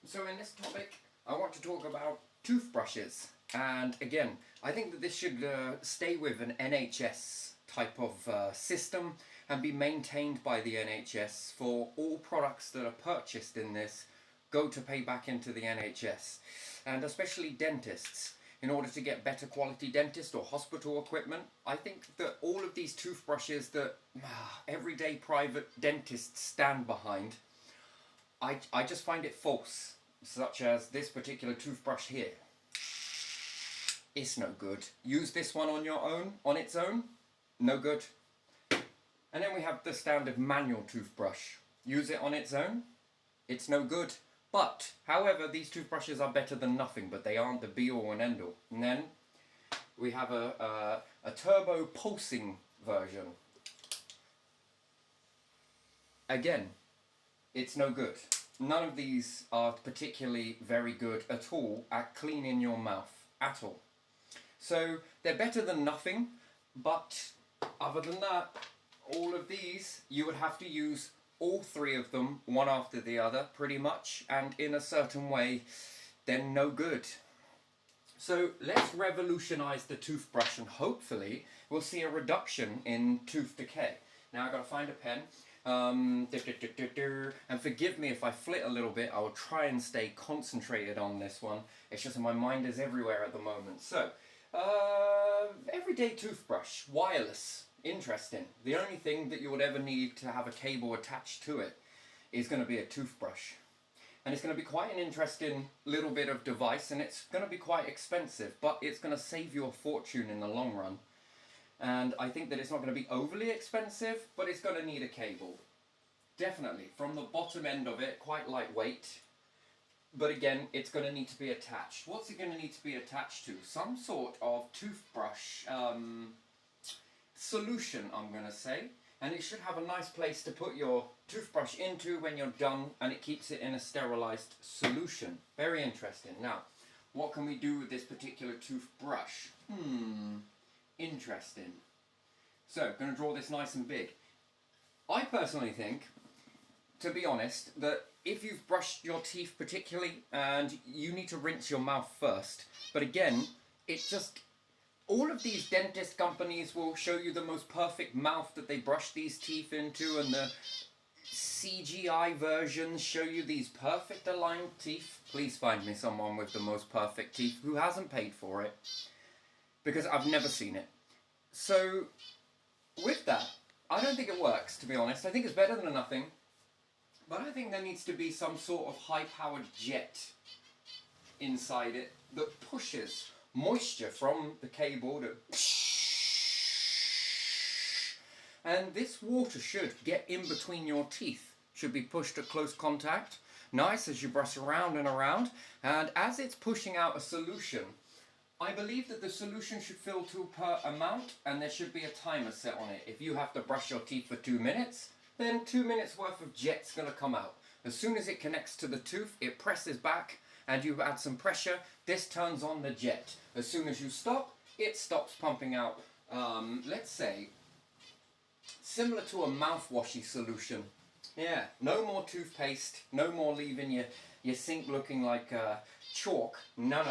So in this topic, I want to talk about toothbrushes. And again, I think that this should stay with an NHS type of system and be maintained by the NHS for all products that are purchased in this go to pay back into the NHS. And especially dentists. In order to get better quality dentist or hospital equipment, I think that all of these toothbrushes that everyday private dentists stand behind, I just find it false. Such as this particular toothbrush here. It's no good. Use this one on your own, on its own, no good. And then we have the standard manual toothbrush. Use it on its own, it's no good. But, however, these toothbrushes are better than nothing, but they aren't the be-all and end-all. And then we have a turbo pulsing version. Again, it's no good. None of these are particularly very good at all at cleaning your mouth, at all. So they're better than nothing, but other than that, all of these, you would have to use all three of them, one after the other, pretty much, and in a certain way, they're no good. So let's revolutionize the toothbrush and hopefully we'll see a reduction in tooth decay. Now I've got to find a pen. And forgive me if I flit a little bit, I will try and stay concentrated on this one. It's just that my mind is everywhere at the moment. So, everyday toothbrush, wireless, interesting. The only thing that you would ever need to have a cable attached to it is going to be a toothbrush. And it's going to be quite an interesting little bit of device, and it's going to be quite expensive, but it's going to save you a fortune in the long run. And I think that it's not going to be overly expensive, but it's going to need a cable. Definitely. From the bottom end of it, quite lightweight. But again, it's going to need to be attached. What's it going to need to be attached to? Some sort of toothbrush solution, I'm going to say. And it should have a nice place to put your toothbrush into when you're done, and it keeps it in a sterilized solution. Very interesting. Now, what can we do with this particular toothbrush? Interesting. So, going to draw this nice and big. I personally think, to be honest, that if you've brushed your teeth particularly, and you need to rinse your mouth first, but again, it just, all of these dentist companies will show you the most perfect mouth that they brush these teeth into, and the CGI versions show you these perfect aligned teeth. Please find me someone with the most perfect teeth who hasn't paid for it, because I've never seen it. So, with that, I don't think it works, to be honest. I think it's better than nothing, but I think there needs to be some sort of high-powered jet inside it that pushes moisture from the cable to... And this water should get in between your teeth, should be pushed at close contact, nice as you brush around and around, and as it's pushing out a solution, I believe that the solution should fill to per amount, and there should be a timer set on it. If you have to brush your teeth for 2 minutes, then 2 minutes worth of jet's going to come out. As soon as it connects to the tooth, it presses back, and you add some pressure, this turns on the jet. As soon as you stop, it stops pumping out, let's say, similar to a mouthwashy solution. Yeah, no more toothpaste, no more leaving your sink looking like chalk. No.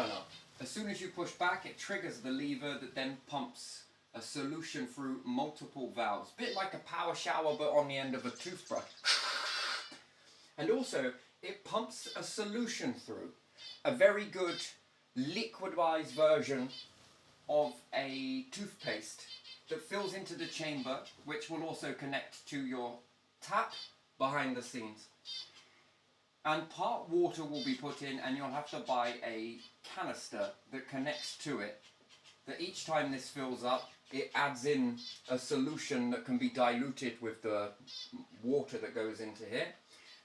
As soon as you push back, it triggers the lever that then pumps a solution through multiple valves. Bit like a power shower, but on the end of a toothbrush. And also, it pumps a solution through. A very good liquidized version of a toothpaste that fills into the chamber, which will also connect to your tap behind the scenes. And part water will be put in, and you'll have to buy a canister that connects to it, that each time this fills up, it adds in a solution that can be diluted with the water that goes into here.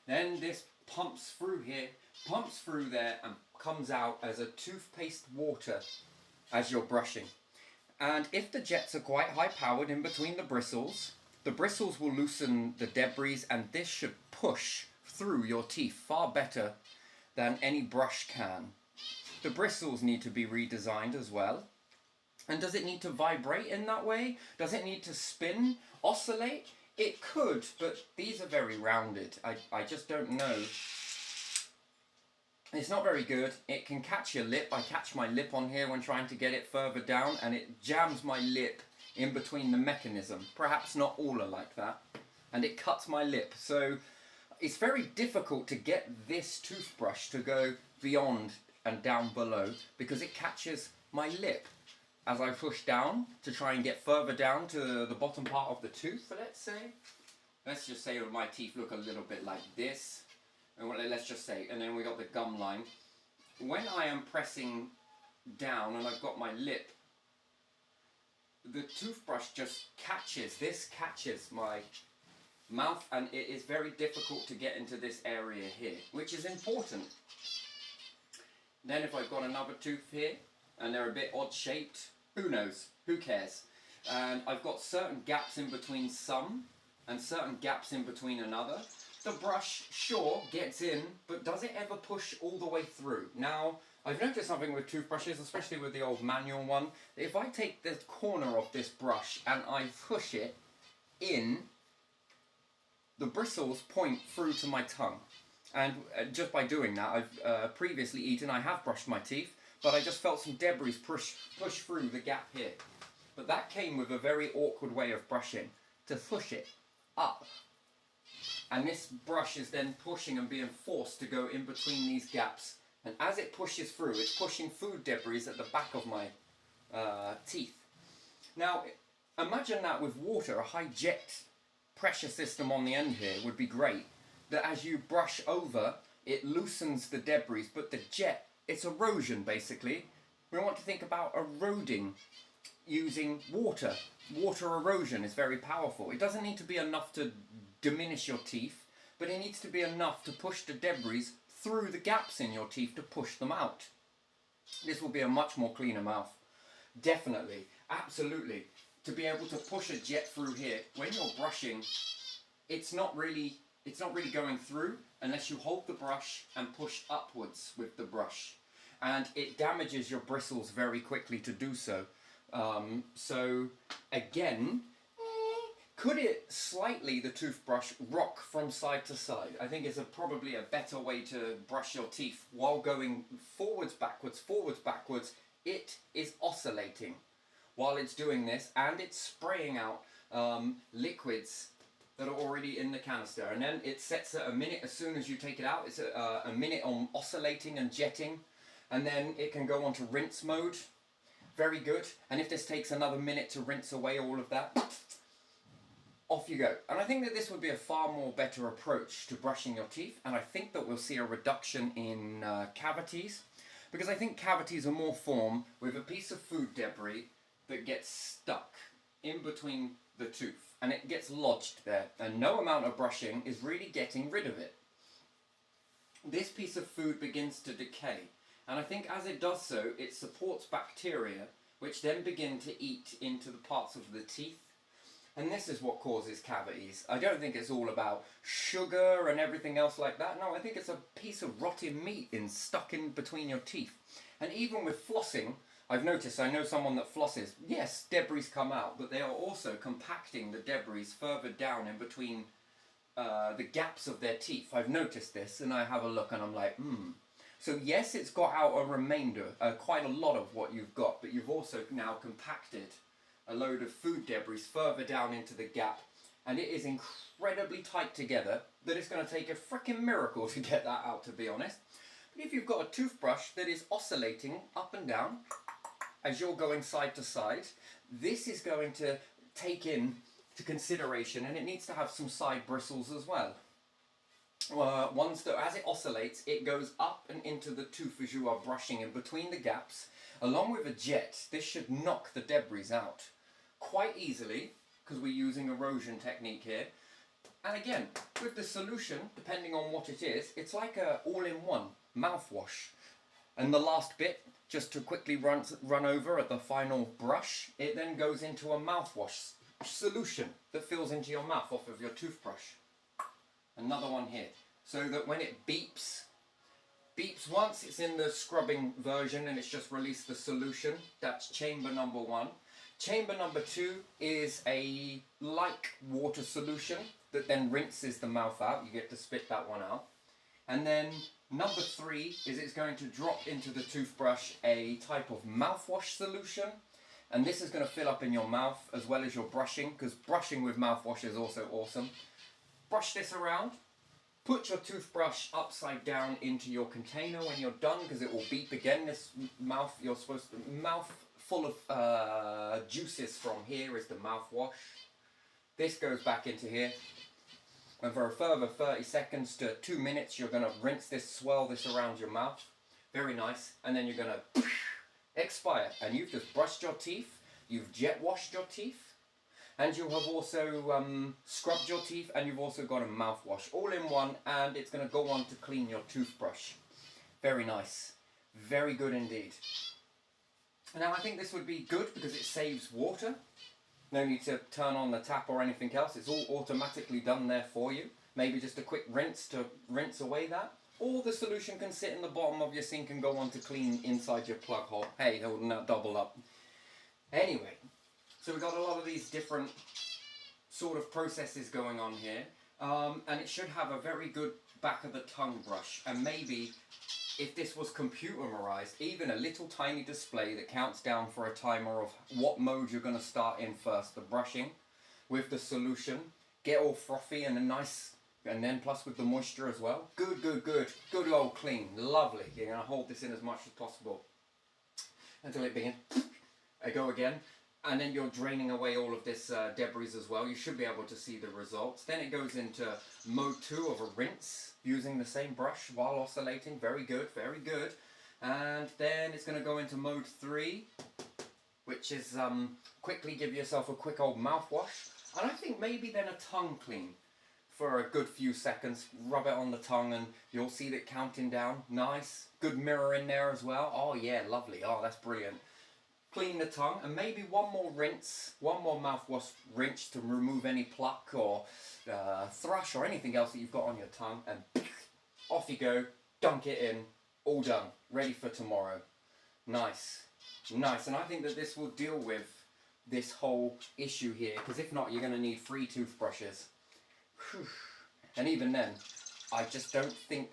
Then this pumps through here, pumps through there, and comes out as a toothpaste water as you're brushing. And if the jets are quite high powered in between the bristles will loosen the debris, and this should push through your teeth far better than any brush can. The bristles need to be redesigned as well. And does it need to vibrate in that way? Does it need to spin, oscillate? It could, but these are very rounded. I just don't know It's not very good. It can catch your lip. I catch my lip on here when trying to get it further down, and it jams my lip in between the mechanism. Perhaps not all are like that. And it cuts my lip. So it's very difficult to get this toothbrush to go beyond and down below because it catches my lip as I push down to try and get further down to the bottom part of the tooth, let's say. Let's just say my teeth look a little bit like this. And let's just say, and then we got the gum line. When I am pressing down and I've got my lip, the toothbrush just catches my mouth, and it is very difficult to get into this area here, which is important. Then if I've got another tooth here, and they're a bit odd shaped, who knows, who cares? And I've got certain gaps in between some, and certain gaps in between another. The brush, sure, gets in, but does it ever push all the way through? Now, I've noticed something with toothbrushes, especially with the old manual one. If I take the corner of this brush and I push it in, the bristles point through to my tongue. And just by doing that, I've previously eaten, I have brushed my teeth, but I just felt some debris push through the gap here. But that came with a very awkward way of brushing, to push it up. And this brush is then pushing and being forced to go in between these gaps. And as it pushes through, it's pushing food debris at the back of my teeth. Now, imagine that with water, a high jet pressure system on the end here would be great. That as you brush over, it loosens the debris, but the jet, it's erosion basically. We want to think about eroding using water. Water erosion is very powerful. It doesn't need to be enough to diminish your teeth, but it needs to be enough to push the debris through the gaps in your teeth to push them out. This will be a much more cleaner mouth. Definitely, absolutely. To be able to push a jet through here, when you're brushing, it's not really going through unless you hold the brush and push upwards with the brush. And it damages your bristles very quickly to do so. So again, could it slightly, the toothbrush, rock from side to side? I think it's probably a better way to brush your teeth while going forwards, backwards. It is oscillating while it's doing this, and it's spraying out liquids that are already in the canister. And then it sets at a minute as soon as you take it out. It's a minute on oscillating and jetting, and then it can go on to rinse mode. Very good. And if this takes another minute to rinse away all of that, off you go. And I think that this would be a far more better approach to brushing your teeth, and I think that we'll see a reduction in cavities, because I think cavities are more formed with a piece of food debris that gets stuck in between the tooth, and it gets lodged there, and no amount of brushing is really getting rid of it. This piece of food begins to decay, and I think as it does so, it supports bacteria, which then begin to eat into the parts of the teeth. And this is what causes cavities. I don't think it's all about sugar and everything else like that. No, I think it's a piece of rotting meat stuck in between your teeth. And even with flossing, I've noticed, I know someone that flosses, yes, debris come out, but they are also compacting the debris further down in between the gaps of their teeth. I've noticed this, and I have a look and I'm like, So yes, it's got out a remainder, quite a lot of what you've got, but you've also now compacted a load of food debris further down into the gap, and it is incredibly tight together that it's going to take a freaking miracle to get that out, to be honest. But if you've got a toothbrush that is oscillating up and down as you're going side to side, this is going to take into consideration, and it needs to have some side bristles as well. Ones that, as it oscillates, it goes up and into the tooth as you are brushing in between the gaps. Along with a jet, this should knock the debris out quite easily, because we're using erosion technique here. And again, with the solution, depending on what it is, it's like a all-in-one mouthwash. And the last bit, just to quickly run over at the final brush, it then goes into a mouthwash solution that fills into your mouth off of your toothbrush. Another one here, so that when it beeps once, it's in the scrubbing version and it's just released the solution. That's chamber number 1. Chamber number 2 is a like water solution that then rinses the mouth out. You get to spit that one out. And then number 3 is it's going to drop into the toothbrush a type of mouthwash solution. And this is going to fill up in your mouth as well as your brushing, because brushing with mouthwash is also awesome. Brush this around. Put your toothbrush upside down into your container when you're done, because it will beep again. This mouth, you're supposed to, mouth full of juices from here is the mouthwash. This goes back into here. And for a further 30 seconds to 2 minutes, you're going to rinse this, swirl this around your mouth. Very nice. And then you're going to expire. And you've just brushed your teeth. You've jet washed your teeth. And you have also scrubbed your teeth, and you've also got a mouthwash all in one, and it's going to go on to clean your toothbrush. Very nice. Very good indeed. Now I think this would be good because it saves water. No need to turn on the tap or anything else. It's all automatically done there for you. Maybe just a quick rinse to rinse away that. Or the solution can sit in the bottom of your sink and go on to clean inside your plug hole. Hey, it will not double up. Anyway. So we've got a lot of these different sort of processes going on here, and it should have a very good back of the tongue brush, and maybe if this was computerized, even a little tiny display that counts down for a timer of what mode you're going to start in first, the brushing with the solution, get all frothy and a nice, and then plus with the moisture as well. Good, good, good, good old clean, lovely. You're going to hold this in as much as possible until it begins. I go again. And then you're draining away all of this debris as well. You should be able to see the results. Then it goes into mode 2 of a rinse using the same brush while oscillating. Very good, very good. And then it's going to go into mode 3, which is quickly give yourself a quick old mouthwash. And I think maybe then a tongue clean for a good few seconds. Rub it on the tongue and you'll see that counting down. Nice. Good mirror in there as well. Oh yeah, lovely. Oh, that's brilliant. Clean the tongue, and maybe one more rinse, one more mouthwash rinse to remove any pluck or thrush or anything else that you've got on your tongue, and off you go, dunk it in, all done, ready for tomorrow. Nice, nice, and I think that this will deal with this whole issue here, because if not, you're going to need 3 toothbrushes. Whew. And even then, I just don't think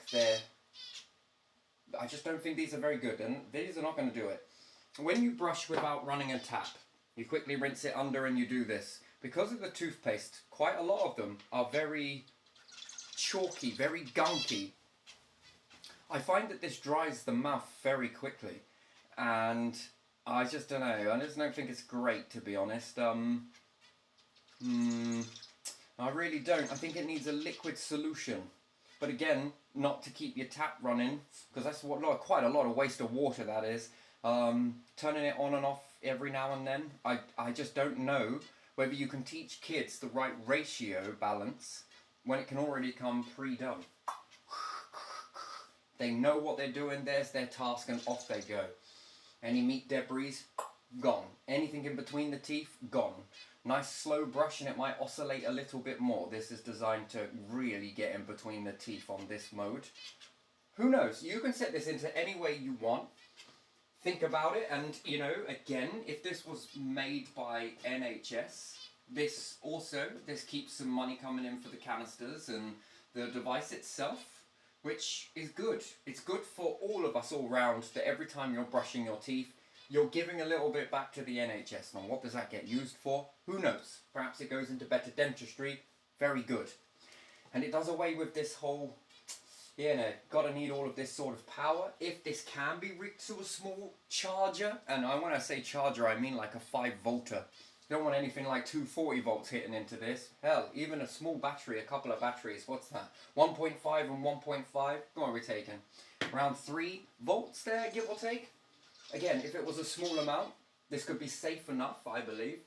these are very good, and these are not going to do it. When you brush without running a tap, you quickly rinse it under and you do this. Because of the toothpaste, quite a lot of them are very chalky, very gunky. I find that this dries the mouth very quickly, and I just don't know. I just don't think it's great, to be honest. I really don't. I think it needs a liquid solution. But again, not to keep your tap running, because that's quite a lot of waste of water that is. Turning it on and off every now and then. I just don't know whether you can teach kids the right ratio balance when it can already come pre-done. They know what they're doing, there's their task, and off they go. Any meat debris, gone. Anything in between the teeth, gone. Nice slow brush and it might oscillate a little bit more. This is designed to really get in between the teeth on this mode. Who knows? You can set this into any way you want. Think about it, and you know, again, if this was made by NHS, this keeps some money coming in for the canisters and the device itself, which is good. It's good for all of us all round, that every time you're brushing your teeth, you're giving a little bit back to the NHS. Now, what does that get used for? Who knows? Perhaps it goes into better dentistry. Very good. And it does away with this whole, gotta need all of this sort of power. If this can be rigged to a small charger, and when I say charger, I mean like a 5-volter. You don't want anything like 240 volts hitting into this. Hell, even a small battery, a couple of batteries, what's that? 1.5 and 1.5, what are we taking? Around 3 volts there, give or take. Again, if it was a small amount, this could be safe enough, I believe.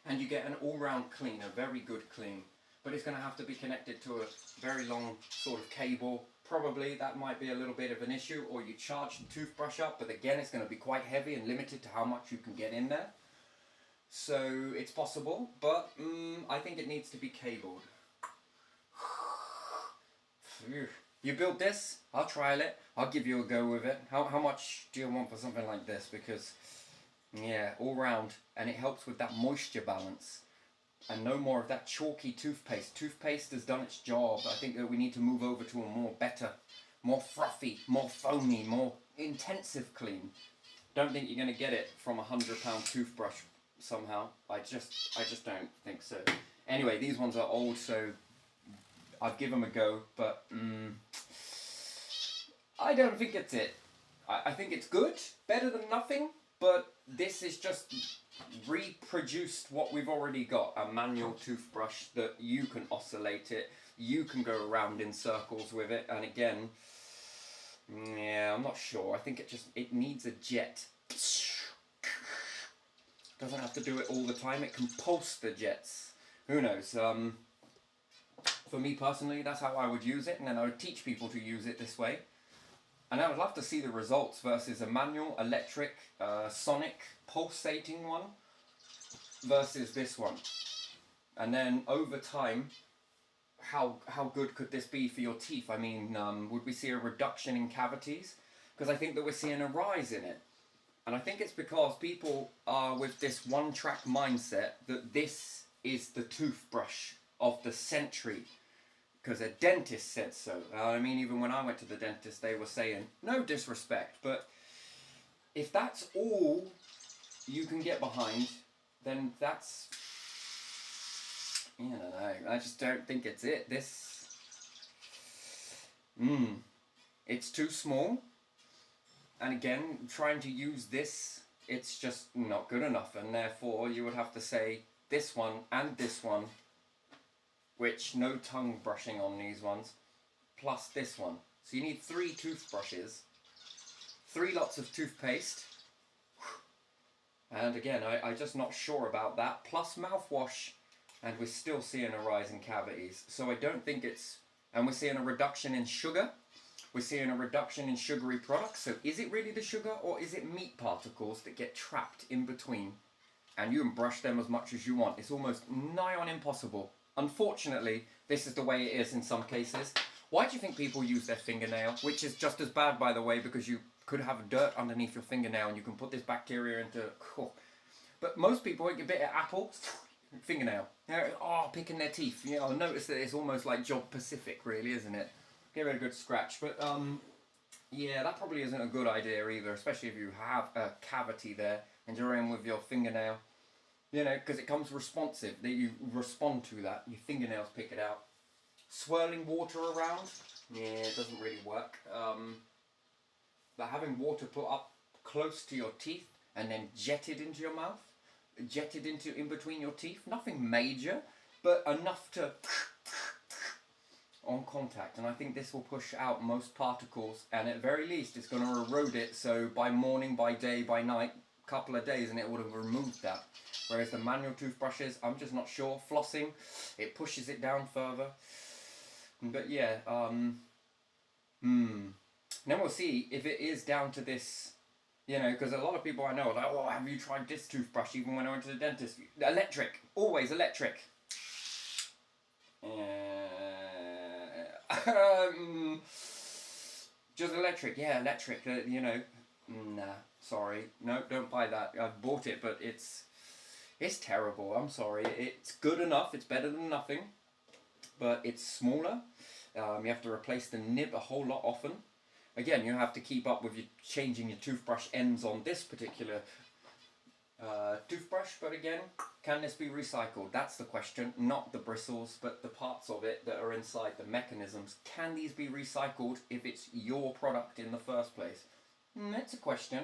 And you get an all-round clean, a very good clean. But it's going to have to be connected to a very long sort of cable. Probably that might be a little bit of an issue, or you charge the toothbrush up, but again it's going to be quite heavy and limited to how much you can get in there. So it's possible, but I think it needs to be cabled. You build this, I'll trial it, I'll give you a go with it. How much do you want for something like this? Because, yeah, all round, and it helps with that moisture balance. And no more of that chalky toothpaste. Toothpaste has done its job. I think that we need to move over to a more better, more frothy, more foamy, more intensive clean. Don't think you're going to get it from a £100 toothbrush somehow. I just don't think so. Anyway, these ones are old, so I've given them a go, but I don't think it's it. I think it's good, better than nothing, but this is just reproduced what we've already got, a manual toothbrush that you can oscillate it, you can go around in circles with it, and again, yeah, I'm not sure. I think it needs a jet. Doesn't have to do it all the time, it can pulse the jets. Who knows? For me personally, that's how I would use it, and then I would teach people to use it this way. And I would love to see the results versus a manual, electric, sonic, pulsating one versus this one. And then over time, how good could this be for your teeth? I mean, would we see a reduction in cavities? Because I think that we're seeing a rise in it. And I think it's because people are with this one-track mindset that this is the toothbrush of the century. Because a dentist said so. I mean, even when I went to the dentist, they were saying, no disrespect, but if that's all you can get behind, then that's, I don't know, I just don't think it's it. This, it's too small, and again, trying to use this, it's just not good enough, and therefore you would have to say this one and this one, which no tongue brushing on these ones, plus this one. So you need 3 toothbrushes, 3 lots of toothpaste, and again, I'm just not sure about that, plus mouthwash, and we're still seeing a rise in cavities. So I don't think it's, and we're seeing a reduction in sugar, we're seeing a reduction in sugary products, so is it really the sugar, or is it meat particles that get trapped in between? And you can brush them as much as you want. It's almost nigh on impossible. Unfortunately, this is the way it is in some cases. Why do you think people use their fingernail? Which is just as bad, by the way, because you could have dirt underneath your fingernail and you can put this bacteria into... But most people, like a bit of apple, fingernail. Picking their teeth. You know, notice that it's almost like Job Pacific, really, isn't it? Give it a good scratch. But, yeah, that probably isn't a good idea either, especially if you have a cavity there and you're in with your fingernail. You know, because it comes responsive, that you respond to that, your fingernails pick it out. Swirling water around, yeah, it doesn't really work. But having water put up close to your teeth and then jetted into your mouth, jetted into in between your teeth, nothing major, but enough to on contact. And I think this will push out most particles, and at very least it's going to erode it, so by morning, by day, by night, couple of days, and it would have removed that. Whereas the manual toothbrushes, I'm just not sure. Flossing, it pushes it down further. But yeah, then we'll see if it is down to this, you know, because a lot of people I know are like, oh, have you tried this toothbrush even when I went to the dentist? Electric, always electric. Just electric, yeah, electric, you know. Nah, sorry, no, don't buy that. I've bought it, but it's terrible. I'm sorry. It's good enough. It's better than nothing, but it's smaller. You have to replace the nib a whole lot often. Again, you have to keep up with changing your toothbrush ends on this particular toothbrush. But again, can this be recycled? That's the question. Not the bristles, but the parts of it that are inside the mechanisms. Can these be recycled if it's your product in the first place? That's a question.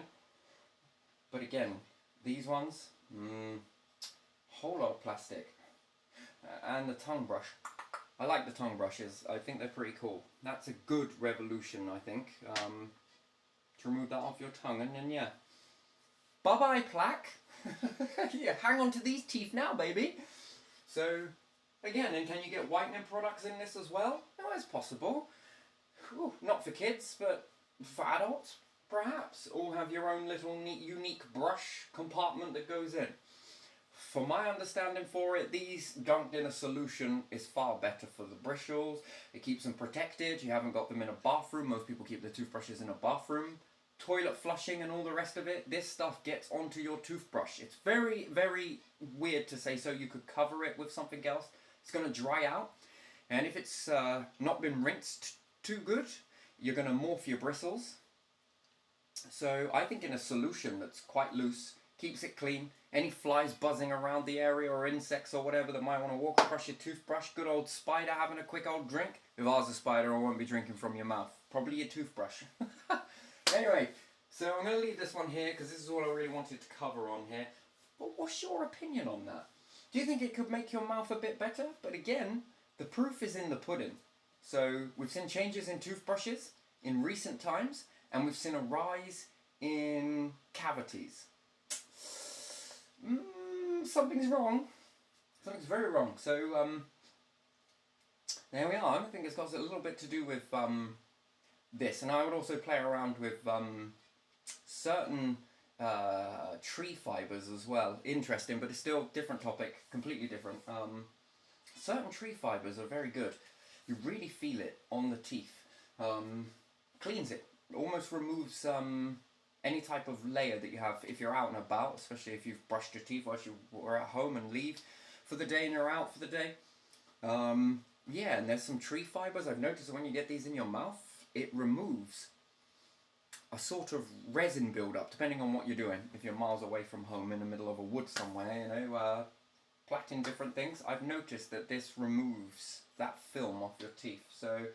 But again, these ones, whole lot of plastic. And the tongue brush. I like the tongue brushes. I think they're pretty cool. That's a good revolution, I think. To remove that off your tongue, and then yeah. Bye-bye, plaque. Yeah, hang on to these teeth now, baby. So, again, and can you get whitening products in this as well? No, it's possible. Ooh, not for kids, but for adults, perhaps. Or have your own little neat, unique brush compartment that goes in. For my understanding for it, these dunked in a solution is far better for the bristles. It keeps them protected. You haven't got them in a bathroom. Most people keep their toothbrushes in a bathroom. toilet flushing and all the rest of it, this stuff gets onto your toothbrush. It's very, very weird to say so. You could cover it with something else. It's going to dry out. And if it's not been rinsed too good, you're going to morph your bristles. So I think in a solution that's quite loose, keeps it clean, any flies buzzing around the area or insects or whatever that might want to walk across your toothbrush, good old spider having a quick old drink. If I was a spider, I won't be drinking from your mouth. Probably your toothbrush. Anyway, so I'm going to leave this one here because this is all I really wanted to cover on here. But what's your opinion on that? Do you think it could make your mouth a bit better? But again, the proof is in the pudding. So we've seen changes in toothbrushes in recent times, and we've seen a rise in cavities. Something's wrong. Something's very wrong. So there we are. I think it's got a little bit to do with this, and I would also play around with certain tree fibers as well. Interesting, but it's still different topic, completely different. Certain tree fibers are very good. You really feel it on the teeth. Cleans it. Almost removes any type of layer that you have if you're out and about, especially if you've brushed your teeth whilst you were at home and leave for the day and you're out for the day. Yeah, and there's some tree fibers. I've noticed that when you get these in your mouth, it removes a sort of resin build-up, depending on what you're doing. If you're miles away from home in the middle of a wood somewhere, you know, plaiting different things, I've noticed that this removes that film off your teeth. So,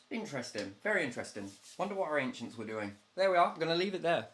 interesting, very interesting. Wonder what our ancients were doing. There we are, I'm going to leave it there.